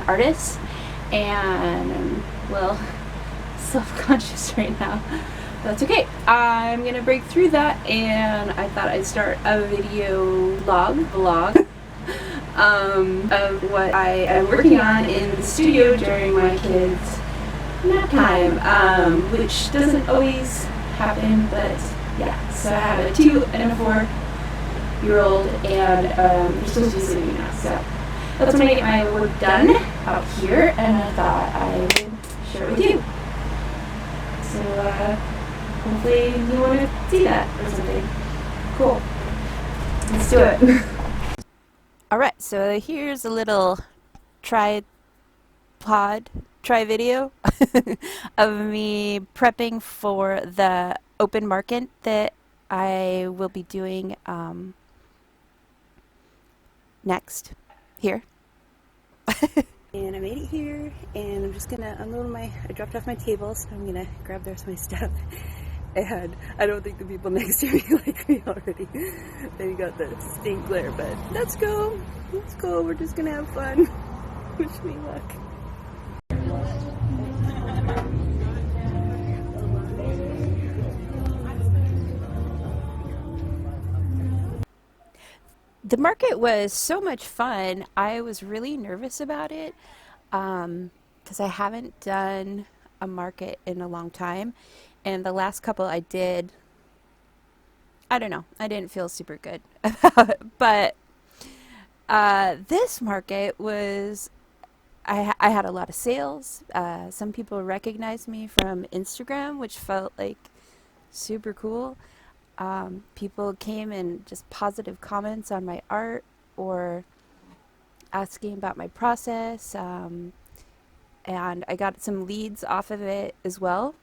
artist, and I'm, well, self-conscious right now. That's okay. I'm gonna break through that, and I thought I'd start a video vlog of what I am working on in the studio during my kids' nap time, which doesn't always happen, but yeah. So I have a 2 and a 4-year-old, and they're supposed to be sleeping now. So that's when I get my work done out here, and I thought I would share it with you. So hopefully you want to see that or something. Cool. Let's do it. Alright, so here's a little try video of me prepping for the open market that I will be doing next here. And I made it here, and I'm just gonna unload I dropped off my table, so I'm gonna grab the rest of my stuff. And I don't think the people next to me like me already. They got the stink glare, but let's go. Let's go. We're just gonna have fun. Wish me luck. The market was so much fun. I was really nervous about it because I haven't done a market in a long time, and the last couple I did, I don't know, I didn't feel super good about it. But this market was, I had a lot of sales. Some people recognized me from Instagram, which felt like super cool. People came and just positive comments on my art or asking about my process, and I got some leads off of it as well.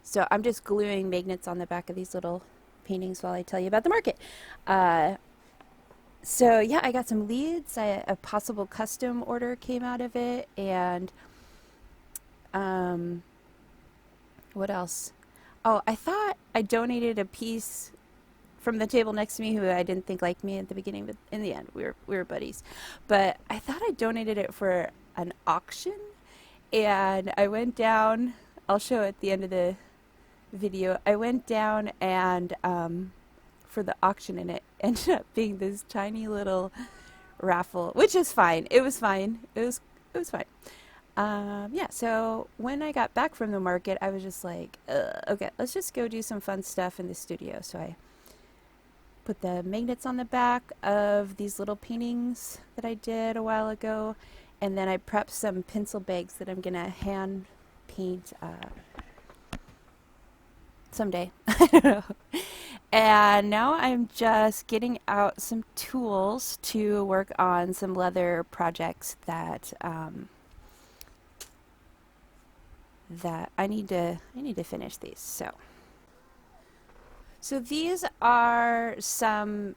So I'm just gluing magnets on the back of these little paintings while I tell you about the market. So yeah, I got some leads. A possible custom order came out of it, and what else? Oh, I thought I donated a piece from the table next to me who I didn't think liked me at the beginning, but in the end we were buddies. But I thought I donated it for an auction, and I went down, I'll show at the end of the video, I went down and for the auction, and it ended up being this tiny little raffle, which is fine. It was fine. It was fine. Yeah, so when I got back from the market, I was just like, okay, let's just go do some fun stuff in the studio. So I put the magnets on the back of these little paintings that I did a while ago, and then I prepped some pencil bags that I'm gonna hand paint someday. I don't know. And now I'm just getting out some tools to work on some leather projects that that I need to finish these. So these are some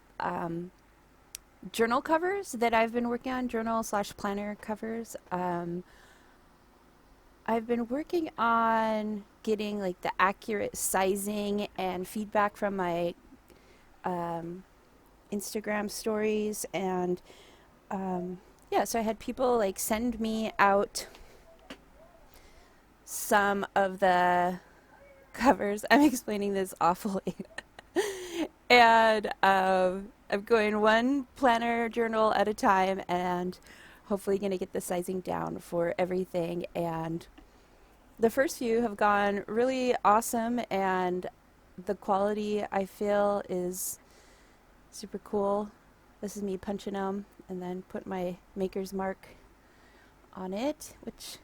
journal covers that I've been working on, journal/planner covers. I've been working on getting like the accurate sizing and feedback from my Instagram stories, and yeah, so I had people like send me out some of the covers. I'm explaining this awfully. And I'm going one planner journal at a time, and hopefully going to get the sizing down for everything. And the first few have gone really awesome, and the quality I feel is super cool. This is me punching them and then put my maker's mark on it, which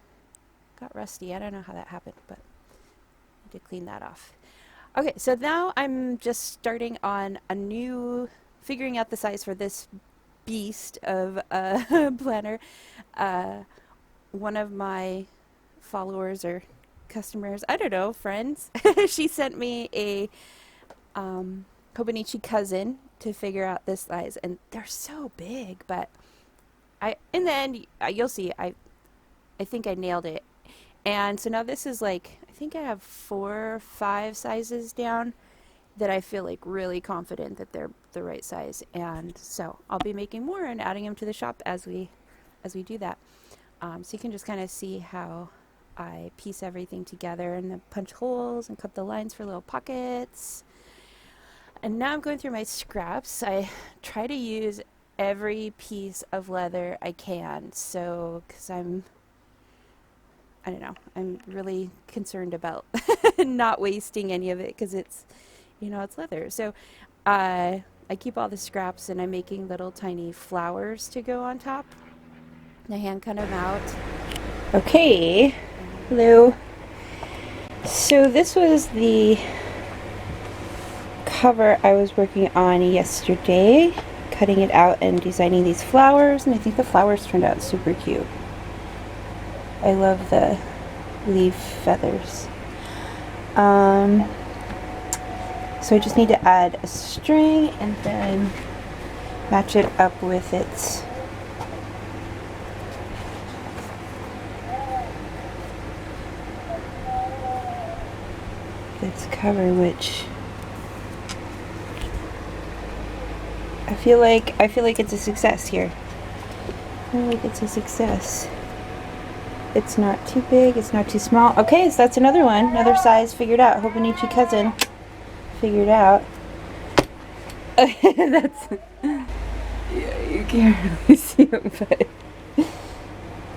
got rusty. I don't know how that happened, but I need to clean that off. Okay, so now I'm just starting on figuring out the size for this beast of a planner. One of my followers or customers, I don't know, friends, she sent me a Hobonichi cousin to figure out this size, and they're so big, but in the end, you'll see, I think I nailed it. And so now this is like, I think I have 4 or 5 sizes down, that I feel like really confident that they're the right size. And so I'll be making more and adding them to the shop as we do that. So you can just kind of see how I piece everything together and then punch holes and cut the lines for little pockets. And now I'm going through my scraps. I try to use every piece of leather I can. So, because I don't know, I'm really concerned about not wasting any of it because it's, it's leather. So I keep all the scraps and I'm making little tiny flowers to go on top. I hand cut them out. Okay, hello. So this was the cover I was working on yesterday, cutting it out and designing these flowers, and I think the flowers turned out super cute. I love the leaf feathers. So I just need to add a string and then match it up with its cover, which I feel like it's a success here. I feel like it's a success. It's not too big, it's not too small. Okay, so that's another one, another size figured out. Hobonichi cousin figured out. That's, yeah, you can't really see them, but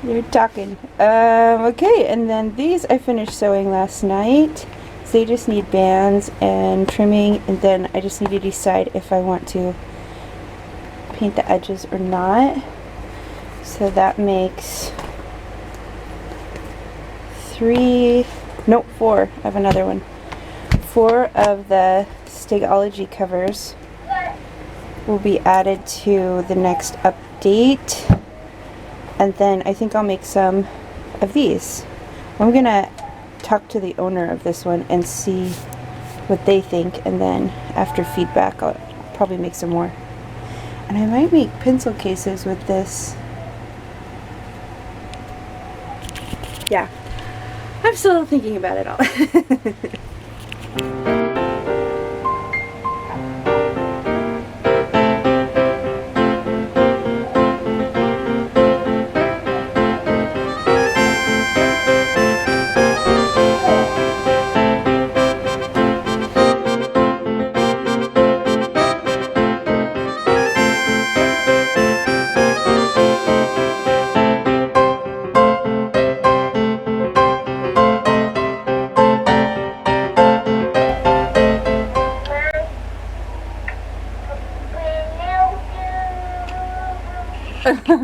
you're talking. Okay, and then these I finished sewing last night. So they just need bands and trimming, and then I just need to decide if I want to paint the edges or not. So that makes 4. I have another one. 4 of the Stegology covers will be added to the next update, and then I think I'll make some of these. I'm gonna talk to the owner of this one and see what they think, and then after feedback I'll probably make some more. And I might make pencil cases with this. Yeah, I'm still thinking about it all.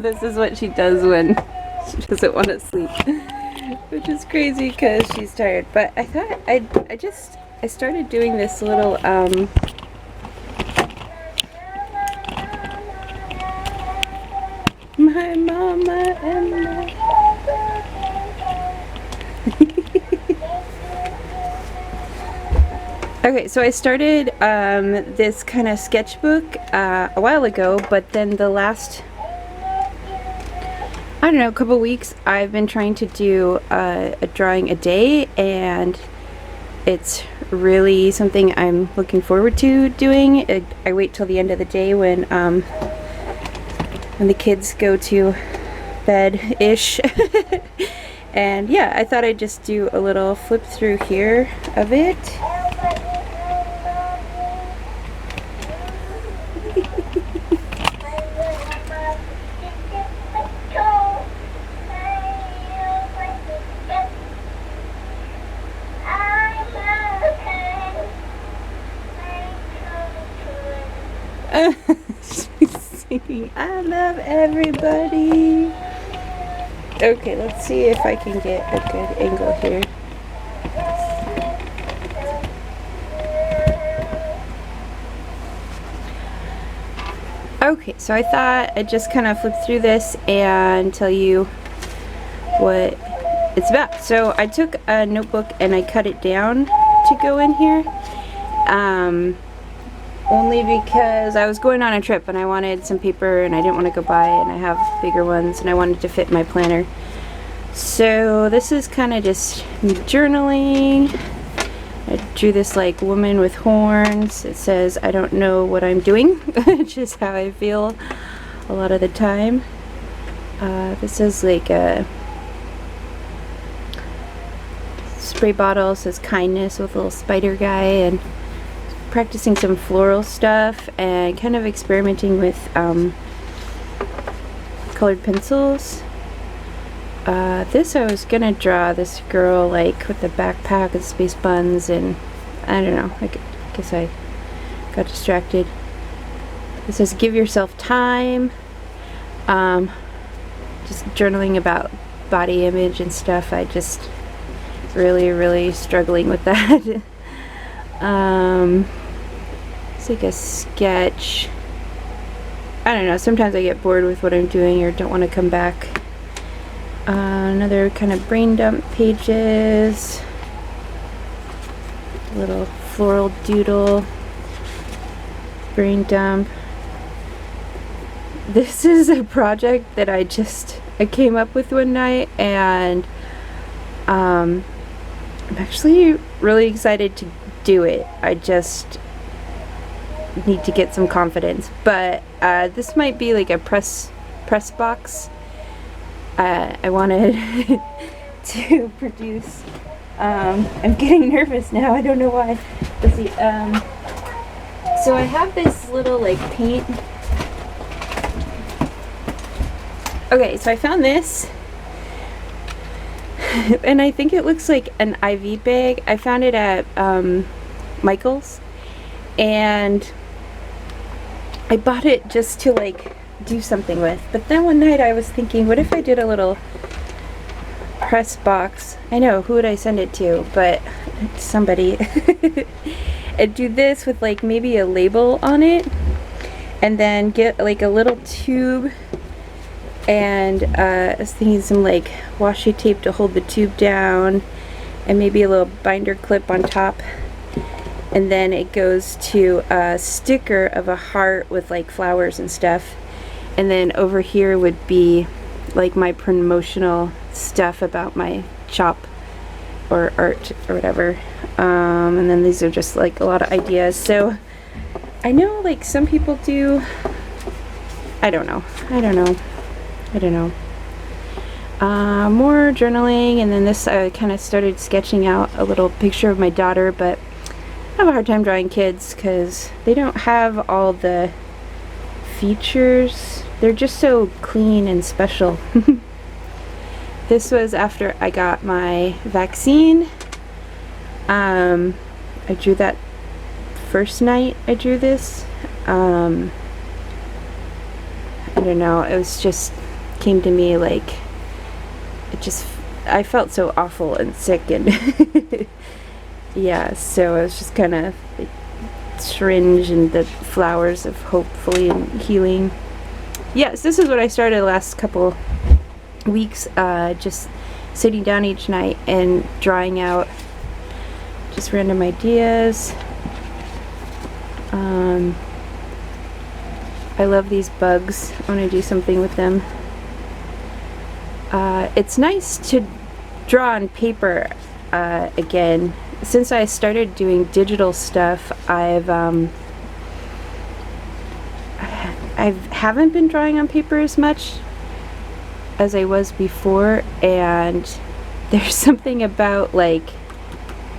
This is what she does when she doesn't want to sleep, which is crazy because she's tired. But I thought I started doing this little my mama and my Okay, so I started this kind of sketchbook a while ago, but then the last, I don't know, a couple weeks I've been trying to do a drawing a day, and it's really something I'm looking forward to doing. I wait till the end of the day when the kids go to bed-ish. And yeah, I thought I'd just do a little flip through here of it. She's singing, I love everybody. Okay, let's see if I can get a good angle here. Okay, so I thought I'd just kind of flip through this and tell you what it's about. So I took a notebook and I cut it down to go in here. Only because I was going on a trip and I wanted some paper and I didn't want to go buy, and I have bigger ones and I wanted to fit my planner. So this is kind of just journaling I drew this like woman with horns. It says, "I don't know what I'm doing," which is how I feel a lot of the time. This is like a spray bottle. It says kindness with a little spider guy, and practicing some floral stuff and kind of experimenting with colored pencils. This I was gonna draw this girl like with the backpack and space buns, and I don't know, I guess I got distracted. It says give yourself time. Just journaling about body image and stuff. I just really struggling with that. It's like a sketch. I don't know, sometimes I get bored with what I'm doing or don't want to come back. Another kind of brain dump pages. A little floral doodle. Brain dump. This is a project that I came up with one night, and I'm actually really excited to do it. I just need to get some confidence, but this might be like a press box. I wanted to produce. I'm getting nervous now. I don't know why. Let's see. So I have this little like paint. Okay, so I found this, and I think it looks like an IV bag. I found it at Michael's, and I bought it just to like do something with. But then one night I was thinking, what if I did a little press box? I know, who would I send it to? But somebody. And do this with like maybe a label on it, and then get like a little tube. And I was thinking some like washi tape to hold the tube down, and maybe a little binder clip on top, and then it goes to a sticker of a heart with like flowers and stuff, and then over here would be like my promotional stuff about my shop or art or whatever, and then these are just like a lot of ideas. So I know like some people do, I don't know. More journaling, and then this I kind of started sketching out a little picture of my daughter, but I have a hard time drawing kids because they don't have all the features. They're just so clean and special. This was after I got my vaccine. I drew that first night I drew this. I don't know, it was just came to me like I felt so awful and sick, and yeah, so I was just kind of like syringe and the flowers of hopefully and healing. Yes, this is what I started the last couple weeks, just sitting down each night and drawing out just random ideas. I love these bugs. I want to do something with them. It's nice to draw on paper again. Since I started doing digital stuff, I haven't been drawing on paper as much as I was before, and there's something about like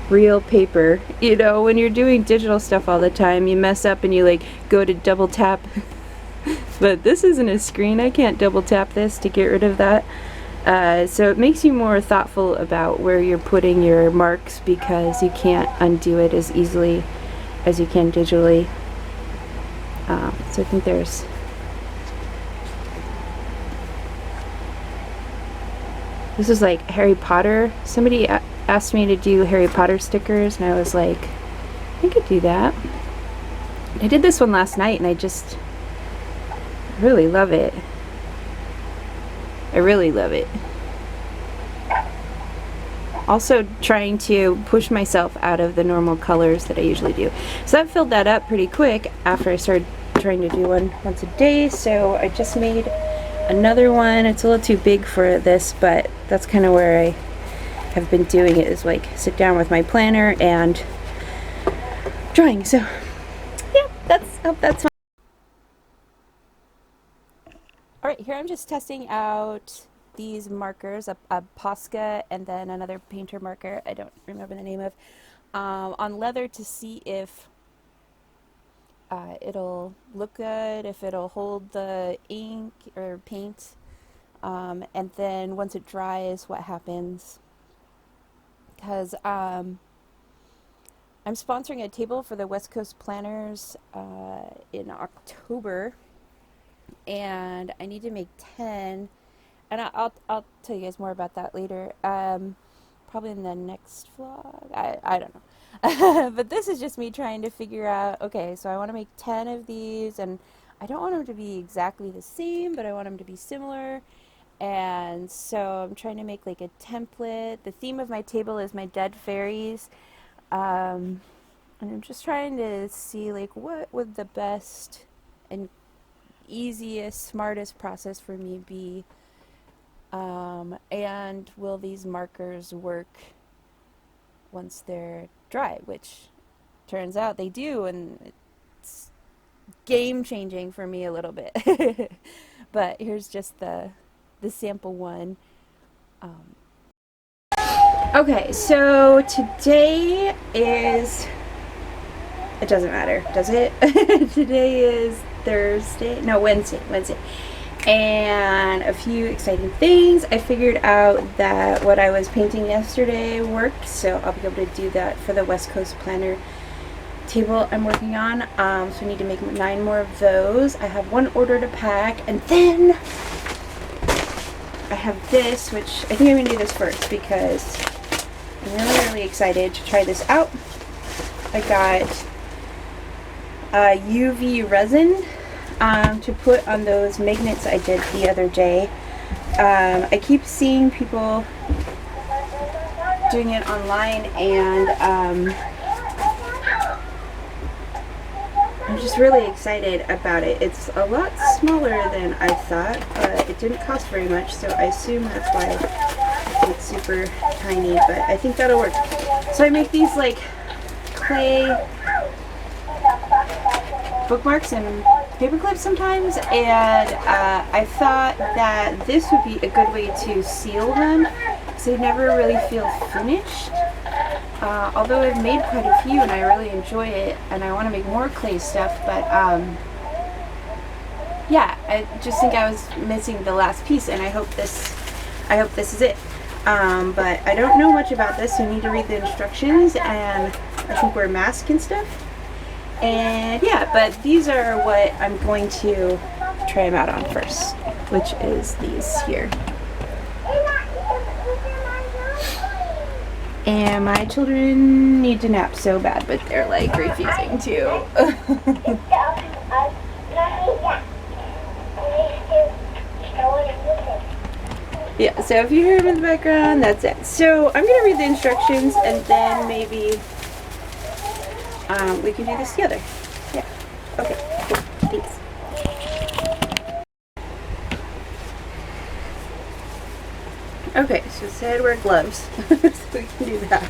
real paper, you know, when you're doing digital stuff all the time, you mess up and you like go to double tap. But this isn't a screen, I can't double tap this to get rid of that. So it makes you more thoughtful about where you're putting your marks, because you can't undo it as easily as you can digitally. So I think there's this is like Harry Potter. Somebody asked me to do Harry Potter stickers, and I was like, I could do that. I did this one last night, and I just really love it. I really love it. Also trying to push myself out of the normal colors that I usually do. So that filled that up pretty quick after I started trying to do one once a day. So I just made another one. It's a little too big for this, but that's kind of where I have been doing it, is like sit down with my planner and drawing. So yeah, that's fun. Alright, here I'm just testing out these markers, a Posca and then another painter marker I don't remember the name of, on leather to see if it'll look good, if it'll hold the ink or paint, and then once it dries, what happens. Because I'm sponsoring a table for the West Coast Planners in October, and I need to make 10, and I'll tell you guys more about that later, probably in the next vlog. I don't know. But this is just me trying to figure out, okay, so I want to make 10 of these, and I don't want them to be exactly the same, but I want them to be similar. And so I'm trying to make like a template. The theme of my table is my dead fairies. And I'm just trying to see like what would the best and easiest, smartest process for me be. And will these markers work once they're dry, which turns out they do, and it's game changing for me a little bit. But here's just the sample one. Okay, so today is, it doesn't matter, does it? Today is Wednesday. And a few exciting things. I figured out that what I was painting yesterday worked, so I'll be able to do that for the West Coast Planner table I'm working on. So I need to make 9 more of those. I have 1 order to pack, and then I have this, which I think I'm going to do this first because I'm really excited to try this out. I got UV resin to put on those magnets I did the other day. I keep seeing people doing it online, and I'm just really excited about it. It's a lot smaller than I thought, but it didn't cost very much, so I assume that's why it's super tiny, but I think that'll work. So I make these like clay bookmarks and paper clips sometimes, and I thought that this would be a good way to seal them because they never really feel finished. Although I've made quite a few and I really enjoy it, and I want to make more clay stuff, but yeah, I just think I was missing the last piece, and I hope this is it. But I don't know much about this, so I need to read the instructions, and I think wear masks and stuff. And yeah, but these are what I'm going to try them out on first, which is these here. And my children need to nap so bad, but they're like refusing to. Yeah, so if you hear them in the background, that's it. So I'm going to read the instructions, and then maybe we can do this together. Yeah. Okay, cool. Thanks. Okay, so it said wear gloves, so we can do that.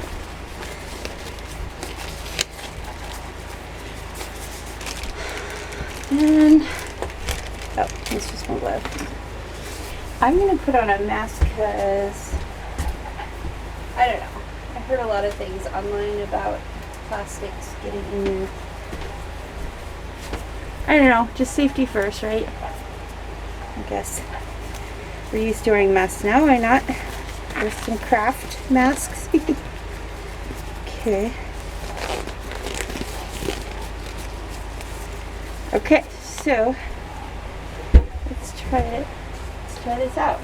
And, oh, it's just one glove. I'm going to put on a mask because, I don't know, I heard a lot of things online about plastics getting in your, I don't know, just safety first, right? I guess. We're used to wearing masks now, why not? There's some craft masks. Okay. Okay, so let's try it. Let's try this out.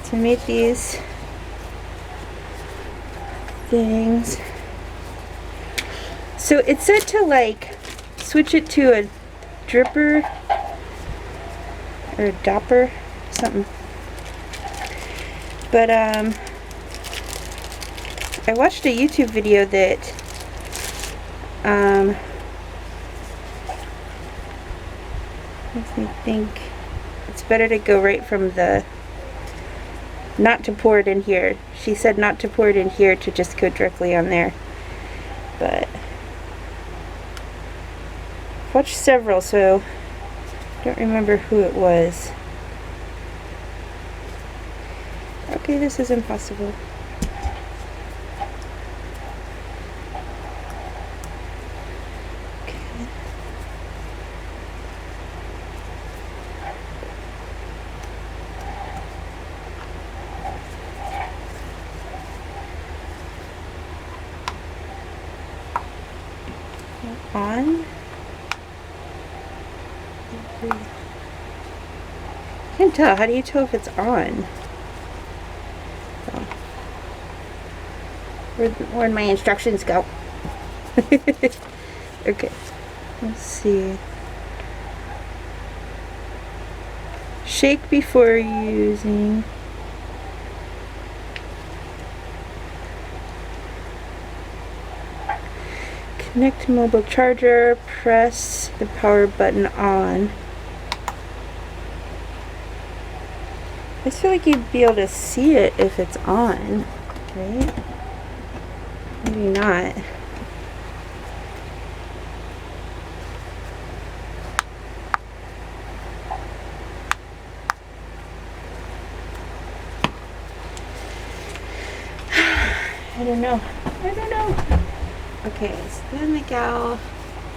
To make these things. So it said to like switch it to a dripper or a dopper, something. But I watched a YouTube video that makes me think it's better to go right from the, not to pour it in here. She said not to pour it in here, to just go directly on there. But watched several, so I don't remember who it was. Okay, this is impossible. On. Can't tell. How do you tell if it's on? Oh. Where'd my instructions go? Okay. Let's see. Shake before using. Connect mobile charger. Press the power button on. I just feel like you'd be able to see it if it's on, right? Maybe not. I don't know. I don't know. Okay, so then the gal,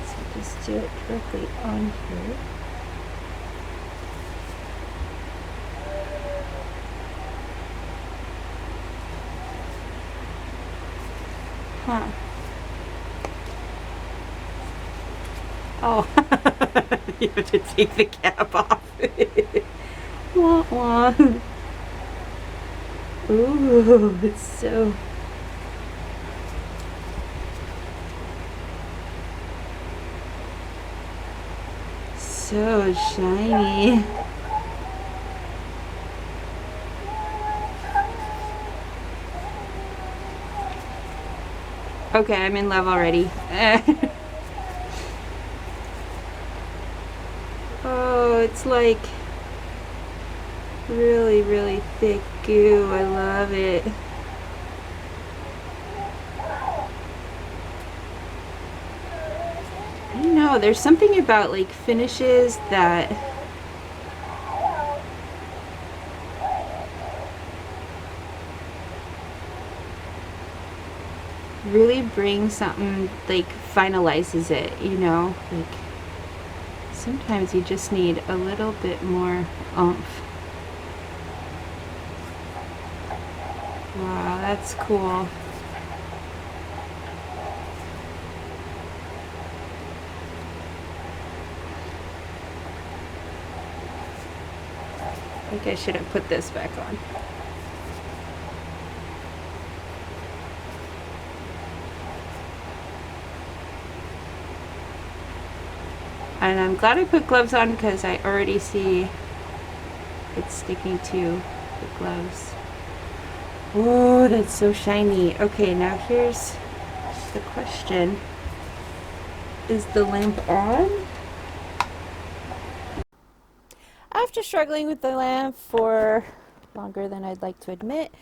so just do it directly on here. Huh. Oh, you have to take the cap off. Wah, wah. Ooh, it's so... so shiny. Okay, I'm in love already. Oh, it's like really, really thick goo. I love it. I don't know, there's something about like finishes that really brings something, like finalizes it, you know? Like sometimes you just need a little bit more oomph. Wow, that's cool. I think I should have put this back on. And I'm glad I put gloves on because I already see it's sticking to the gloves. Oh, that's so shiny. Okay, now here's the question. Is the lamp on? After struggling with the lamp for longer than I'd like to admit,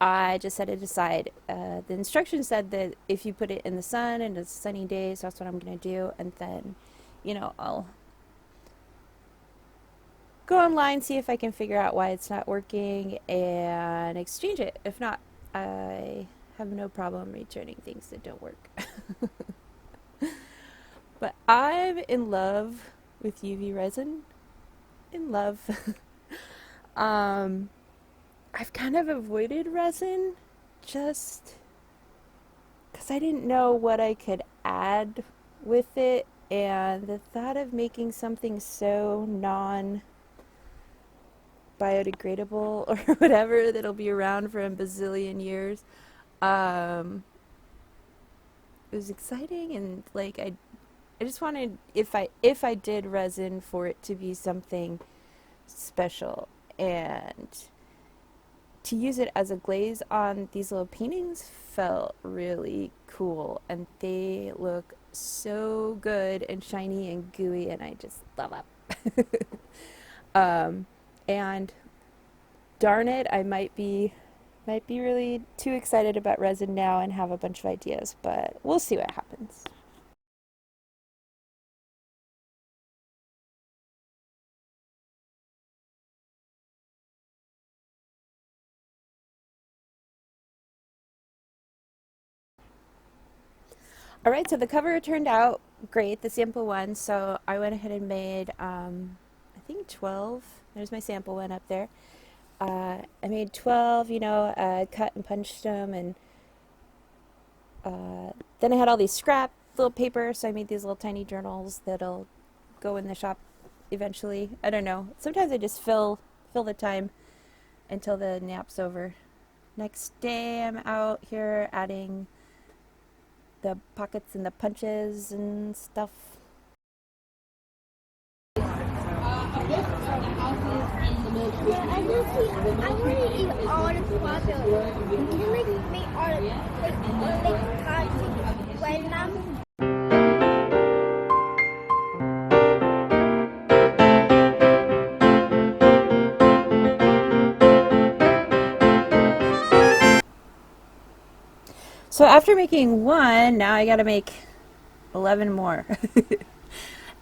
I just set it aside. The instructions said that if you put it in the sun and it's sunny days, that's what I'm going to do. And then, you know, I'll go online, see if I can figure out why it's not working, and exchange it. If not, I have no problem returning things that don't work. But I'm in love with UV resin. In love. I've kind of avoided resin just because I didn't know what I could add with it, and the thought of making something so non biodegradable or whatever that'll be around for a bazillion years it was exciting, and like I just wanted, if I did resin, for it to be something special, and to use it as a glaze on these little paintings felt really cool, and they look so good and shiny and gooey, and I just love it. And darn it, I might be really too excited about resin now and have a bunch of ideas, but we'll see what happens. Alright, so the cover turned out great, the sample one, so I went ahead and made, I think 12. There's my sample one up there. I made 12, cut and punched them, and then I had all these scrap little paper, so I made these little tiny journals that'll go in the shop eventually. I don't know. Sometimes I just fill the time until the nap's over. Next day, I'm out here adding the pockets and the punches and stuff. I want to eat all the water. Can you make all the right now? So after making one, now I gotta make 11 more.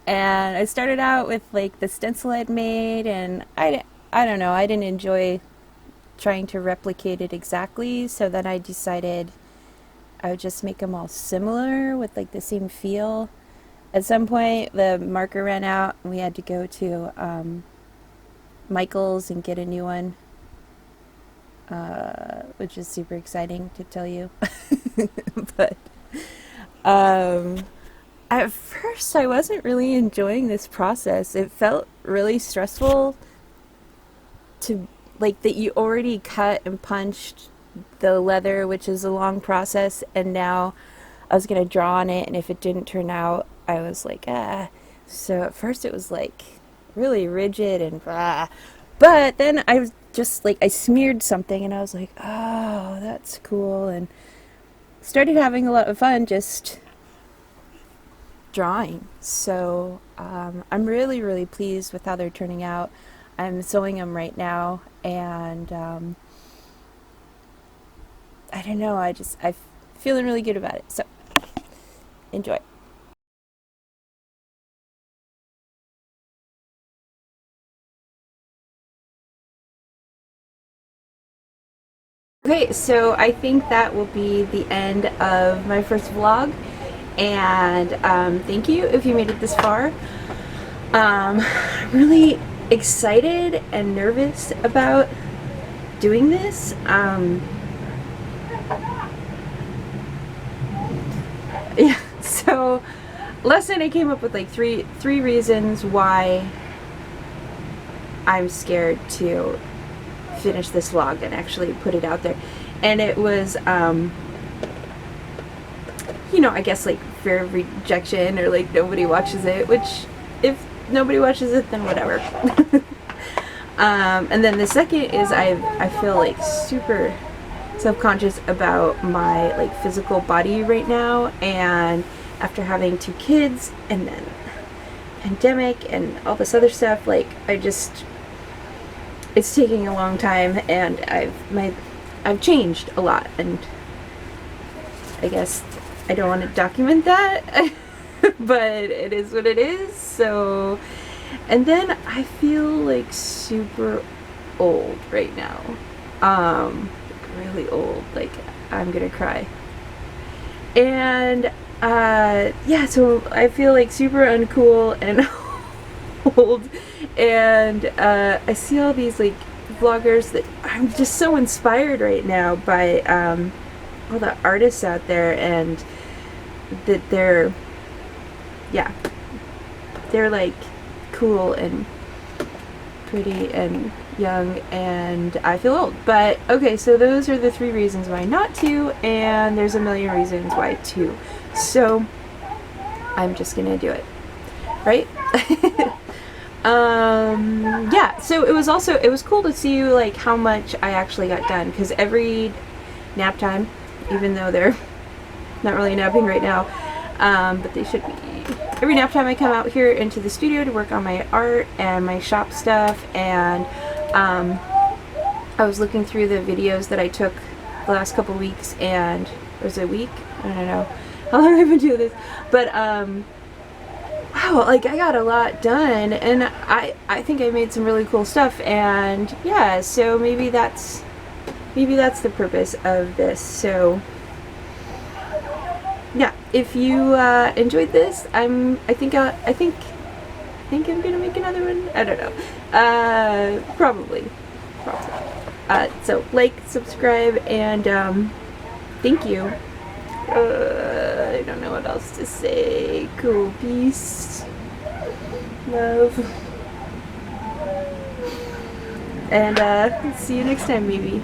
And I started out with like the stencil I'd made, and I don't know, I didn't enjoy trying to replicate it exactly, so then I decided I would just make them all similar with like the same feel. At some point, the marker ran out, and we had to go to Michael's and get a new one, which is super exciting to tell you. But at first, I wasn't really enjoying this process. It felt really stressful to, like, that you already cut and punched the leather, which is a long process, and now I was going to draw on it, and if it didn't turn out, I was like, ah. So at first it was like really rigid and ah. But then I was just like, I smeared something and I was like, oh, that's cool, and started having a lot of fun just drawing. So I'm really, really pleased with how they're turning out. I'm sewing them right now, and I don't know, I'm feeling really good about it. So enjoy. Okay, so I think that will be the end of my first vlog, and thank you if you made it this far. I'm really excited and nervous about doing this. Yeah, so last night I came up with like three reasons why I'm scared to finish this vlog and actually put it out there. And it was I guess like fear of rejection, or like nobody watches it, which if nobody watches it, then whatever. And then the second is I feel like super self-conscious about my like physical body right now, and after having 2 kids and then pandemic and all this other stuff, like it's taking a long time, and I've changed a lot, and I guess I don't want to document that, but it is what it is. So, and then I feel like super old right now, really old, like I'm gonna cry. And yeah, so I feel like super uncool and old, and I see all these like vloggers that I'm just so inspired right now by all the artists out there, and that they're like cool and pretty and young, and I feel old. But okay, so those are the 3 reasons why not to, and there's a million reasons why to. So I'm just gonna do it, right? Yeah, so it was cool to see like how much I actually got done, because every nap time, even though they're not really napping right now, but they should be, every nap time I come out here into the studio to work on my art and my shop stuff. And I was looking through the videos that I took the last couple weeks, and was it a week? I don't know how long I've been doing this, but wow, like I got a lot done, and I think I made some really cool stuff. And yeah, so maybe that's the purpose of this. So yeah, if you enjoyed this, I think I'm gonna make another one. I don't know. Probably. So like, subscribe, and thank you. I don't know what else to say. Cool. Peace. Love. And see you next time, maybe.